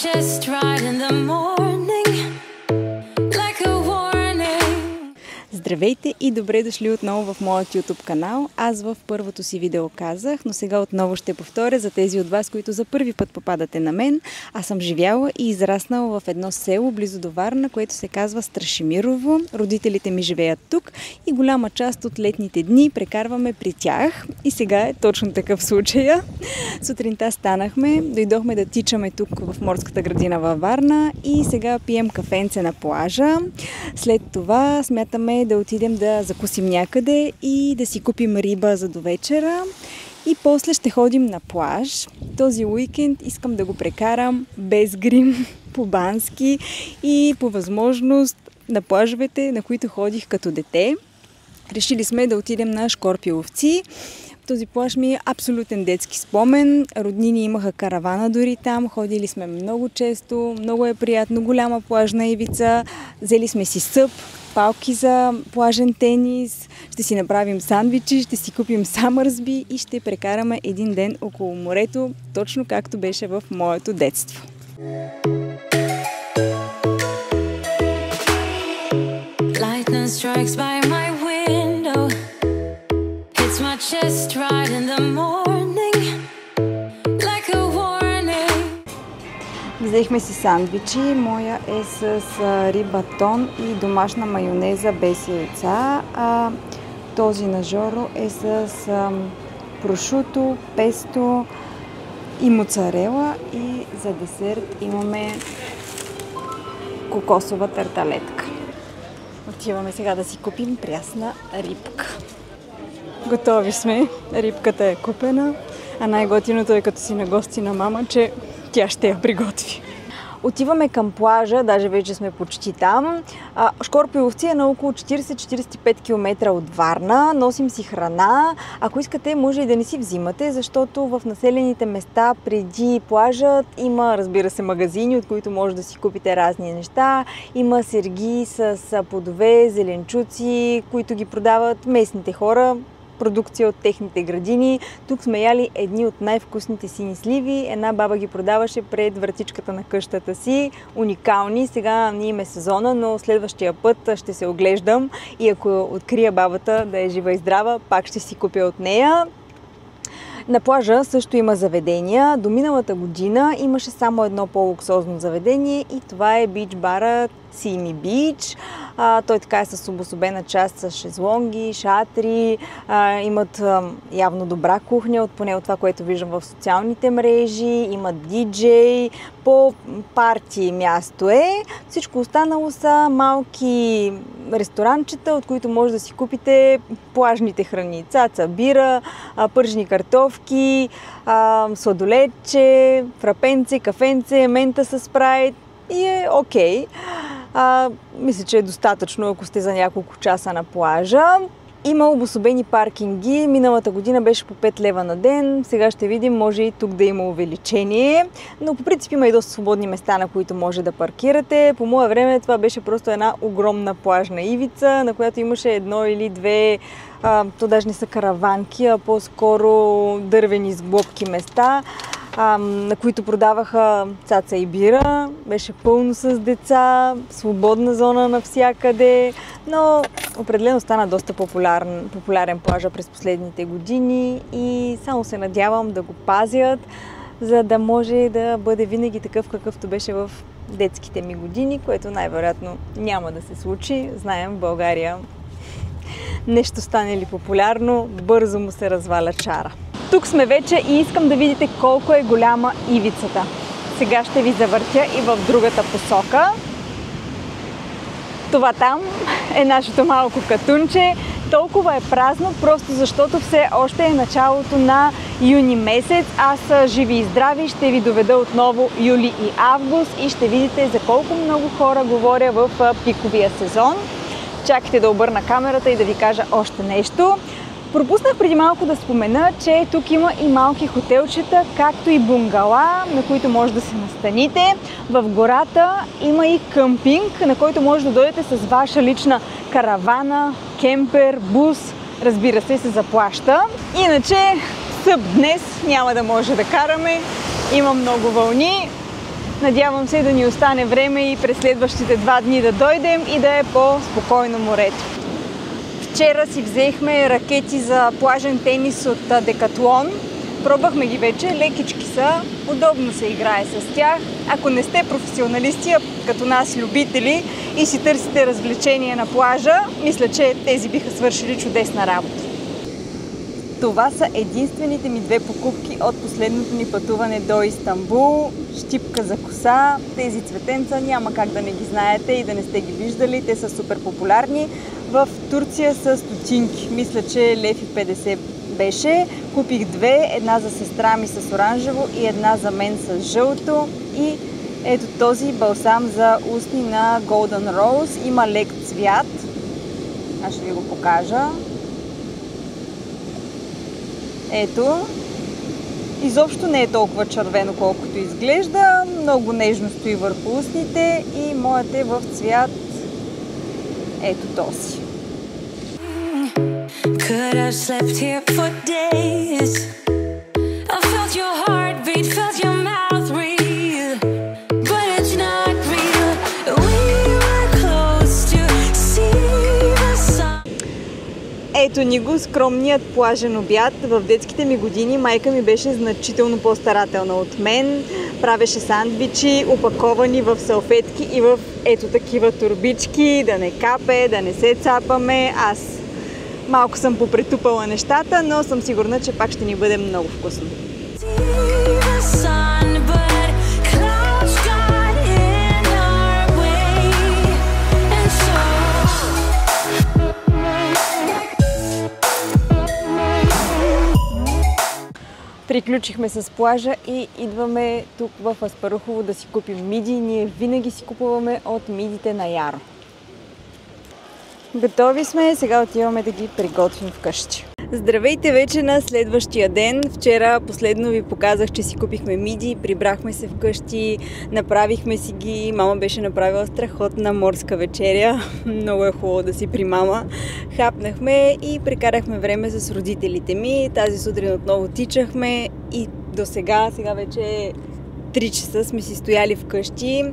chest right in the morning, like a warning. Здравейте и добре дошли отново в моят YouTube канал. Аз в първото си видео казах, но сега отново ще повторя за тези от вас, които за първи път попадате на мен. Аз съм живяла и израснала в едно село близо до Варна, което се казва Страшимирово. Родителите ми живеят тук и голяма част от летните дни прекарваме при тях. И сега е точно такъв случай. Сутринта станахме, дойдохме да тичаме тук в морската градина във Варна и сега пием кафенце на плажа. След това смятаме да отидем да закусим някъде и да си купим риба за довечера. И после ще ходим на плаж. Този уикенд искам да го прекарам без грим, по-бански и по възможност на плажовете, на които ходих като дете. Решили сме да отидем на Шкорпиловци. Този плаж ми е абсолютен детски спомен. Роднини имаха каравана дори там. Ходили сме много често. Много е приятно. Голяма плажна ивица. Взели сме си съп, палки за плажен тенис. Ще си направим сандвичи, ще си купим самърсби и ще прекараме един ден около морето, точно както беше в моето детство. Lightning strikes by my window. Hits my chest right in the morning, like a warning. Взехме си сандвичи. Моя е с риба тон и домашна майонеза без яйца. А този на Жоро е с прошуто, песто и моцарела. И за десерт имаме кокосова тарталетка. Отиваме сега да си купим прясна рибка. Готови сме. Рибката е купена. А най-готиното е като си на гости на мама, че тя ще я приготви. Отиваме към плажа, даже вече сме почти там. Шкорпиловци е на около 40-45 км от Варна. Носим си храна. Ако искате, може и да не си взимате, защото в населените места преди плажът има, разбира се, магазини, от които може да си купите разни неща. Има сергии с плодове, зеленчуци, които ги продават местните хора. Продукция от техните градини. Тук сме яли едни от най-вкусните сини сливи. Една баба ги продаваше пред вратичката на къщата си. Уникални. Сега не им е сезона, но следващия път ще се оглеждам и ако открия бабата да е жива и здрава, пак ще си купя от нея. На плажа също има заведения. До миналата година имаше само едно по-луксозно заведение и това е бич барът Сими Бич. Той така е с обособена част с шезлонги, шатри. Имат явно добра кухня, поне от това, което виждам в социалните мрежи. Имат диджей, по парти място е. Всичко останало са малки ресторанчета, от които може да си купите плажните храни. Цаца, бира, пържени картофки, сладоледче, фрапенце, кафенце, мента с спрайт и е окей. Мисля, че е достатъчно, ако сте за няколко часа на плажа. Има обособени паркинги. Миналата година беше по 5 лева на ден. Сега ще видим, може и тук да има увеличение. Но по принцип има и доста свободни места, на които може да паркирате. По мое време това беше просто една огромна плажна ивица, на която имаше едно или две, то даже не са караванки, а по-скоро дървени сглобки места, на които продаваха цаца и бира. Беше пълно с деца, свободна зона навсякъде, но определено стана доста популярен плажа през последните години и само се надявам да го пазят, за да може да бъде винаги такъв, какъвто беше в детските ми години, което най-вероятно няма да се случи. Знаем, в България нещо стане ли популярно, бързо му се разваля чара. Тук сме вече и искам да видите колко е голяма ивицата. Сега ще ви завъртя и в другата посока. Това там е нашето малко катунче. Толкова е празно, просто защото все още е началото на юни месец. Аз живи и здрави ще ви доведа отново юли и август и ще видите за колко много хора говоря в пиковия сезон. Чакайте да обърна камерата и да ви кажа още нещо. Пропуснах преди малко да спомена, че тук има и малки хотелчета, както и бунгала, на които може да се настаните. В гората има и къмпинг, на който може да дойдете с ваша лична каравана, кемпер, бус, разбира се, се заплаща. Иначе съп днес няма да може да караме, има много вълни. Надявам се да ни остане време и през следващите 2 дни да дойдем и да е по-спокойно морето. Вчера си взехме ракети за плажен тенис от Декатлон. Пробвахме ги вече, лекички са, удобно се играе с тях. Ако не сте професионалисти, а като нас любители и си търсите развлечение на плажа, мисля, че тези биха свършили чудесна работа. Това са единствените ми 2 покупки от последното ни пътуване до Истанбул. Щипка за коса. Тези цветенца няма как да не ги знаете и да не сте ги виждали. Те са супер популярни. В Турция са стотинки. Мисля, че 1,50 лв. беше. Купих 2. Една за сестра ми с оранжево и една за мен с жълто. И ето този балсам за устни на Golden Rose. Има лек цвят. Аз ще ви го покажа. Ето, изобщо не е толкова червено, колкото изглежда. Много нежно стои върху устните и моят е в цвят ето този. Could have slept here for days. I felt your heartbeat, felt your mouth breathe, but it's not real. We were close to see the sun. Ето ни го, скромният плажен обяд. В детските ми години майка ми беше значително по-старателна от мен. Правеше сандвичи, опаковани в салфетки и в ето такива турбички, да не капе, да не се цапаме. Аз малко съм попретупала нещата, но съм сигурна, че пак ще ни бъде много вкусно. Приключихме с плажа и идваме тук в Аспарухово да си купим миди. Ние винаги си купуваме от мидите на Яро. Готови сме, сега отиваме да ги приготвим вкъщи. Здравейте вече на следващия ден. Вчера последно ви показах, че си купихме миди, прибрахме се вкъщи, направихме си ги. Мама беше направила страхотна морска вечеря. Много е хубаво да си при мама. Хапнахме и прекарахме време с родителите ми. Тази сутрин отново тичахме и до сега вече е 3 часа сме си стояли вкъщи.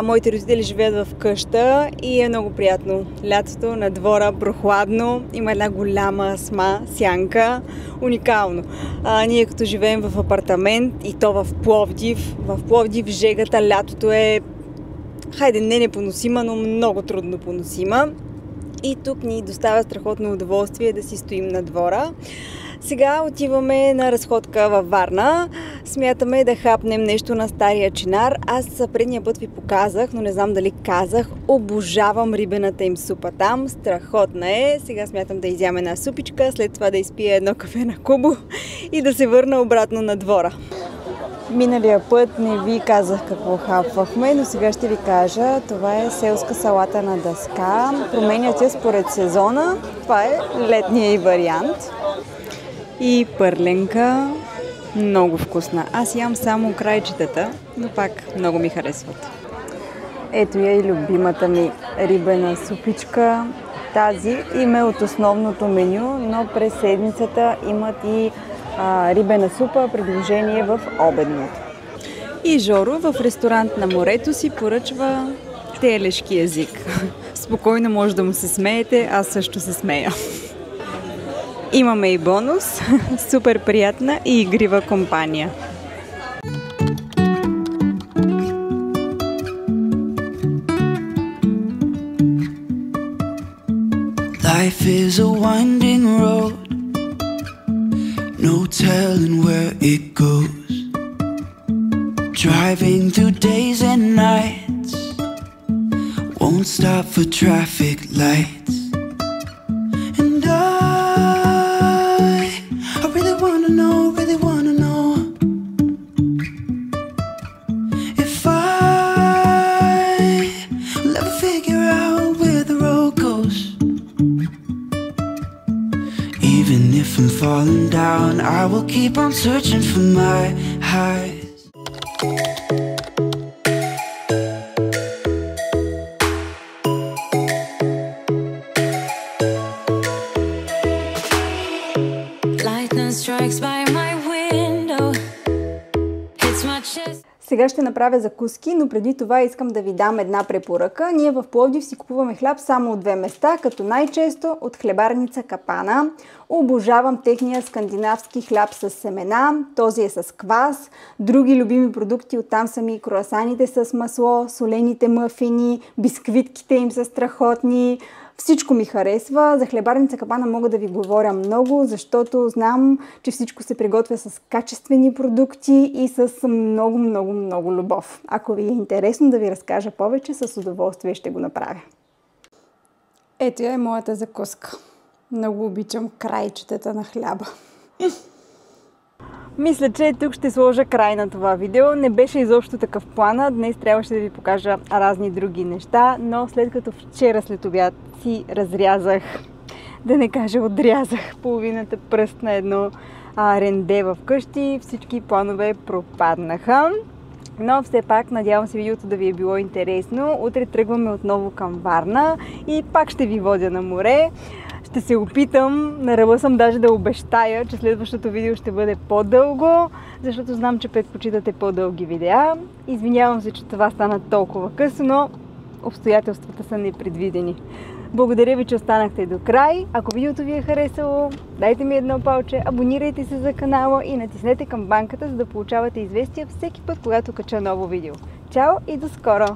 Моите родители живеят в къща и е много приятно. Лятото на двора, прохладно, има една голяма сянка. Уникално. Ние като живеем в апартамент и то в Пловдив жегата лятото е не непоносима, но много трудно поносима. И тук ни доставя страхотно удоволствие да си стоим на двора. Сега отиваме на разходка във Варна. Смятаме да хапнем нещо на Стария Чинар. Аз предния път ви показах, но не знам дали казах. Обожавам рибената им супа там. Страхотна е. Сега смятам да изям една супичка, след това да изпия едно кафе на Кубо и да се върна обратно на двора. Миналия път не ви казах какво хапвахме, но сега ще ви кажа. Това е селска салата на дъска. Променят я според сезона. Това е летния и вариант. И пърленка. Много вкусна. Аз ям само крайчетата, но пак много ми харесват. Ето я и любимата ми рибена супичка. Тази им е от основното меню, но през седмицата имат и рибена супа, предложение в обедното. И Жоро в ресторант на морето си поръчва телешки език. Спокойно може да му се смеете, аз също се смея. Имаме и бонус, супер приятна и игрива компания. Life is a winding road, no telling where it goes. Driving through days and nights, won't stop for traffic lights. And I really wanna know if I'll ever figure out where the road goes. Even if I'm falling down, I will keep on searching for my highs. Сега ще направя закуски, но преди това искам да ви дам една препоръка. Ние в Пловдив си купуваме хляб само от две места, като най-често от хлебарница Капана. Обожавам техния скандинавски хляб с семена, този е с квас. Други любими продукти оттам са ми круасаните с масло, солените мъфини, бисквитките им са страхотни. Всичко ми харесва. За хлебарница Капана мога да ви говоря много, защото знам, че всичко се приготвя с качествени продукти и с много любов. Ако ви е интересно да ви разкажа повече, с удоволствие ще го направя. Ето е моята закуска. Много обичам крайчетата на хляба. Мисля, че тук ще сложа край на това видео. Не беше изобщо такъв плана. Днес трябваше да ви покажа разни други неща, но след като вчера след обяд си разрязах, да не кажа отрязах половината пръст на едно ренде в къщи, всички планове пропаднаха. Но все пак, надявам се видеото да ви е било интересно. Утре тръгваме отново към Варна и пак ще ви водя на море. Ще се опитам, на ръба съм даже да обещая, че следващото видео ще бъде по-дълго, защото знам, че предпочитате по-дълги видеа. Извинявам се, че това стана толкова късно, но обстоятелствата са непредвидени. Благодаря ви, че останахте до край. Ако видеото ви е харесало, дайте ми едно палче, абонирайте се за канала и натиснете камбанката, за да получавате известия всеки път, когато кача ново видео. Чао и до скоро!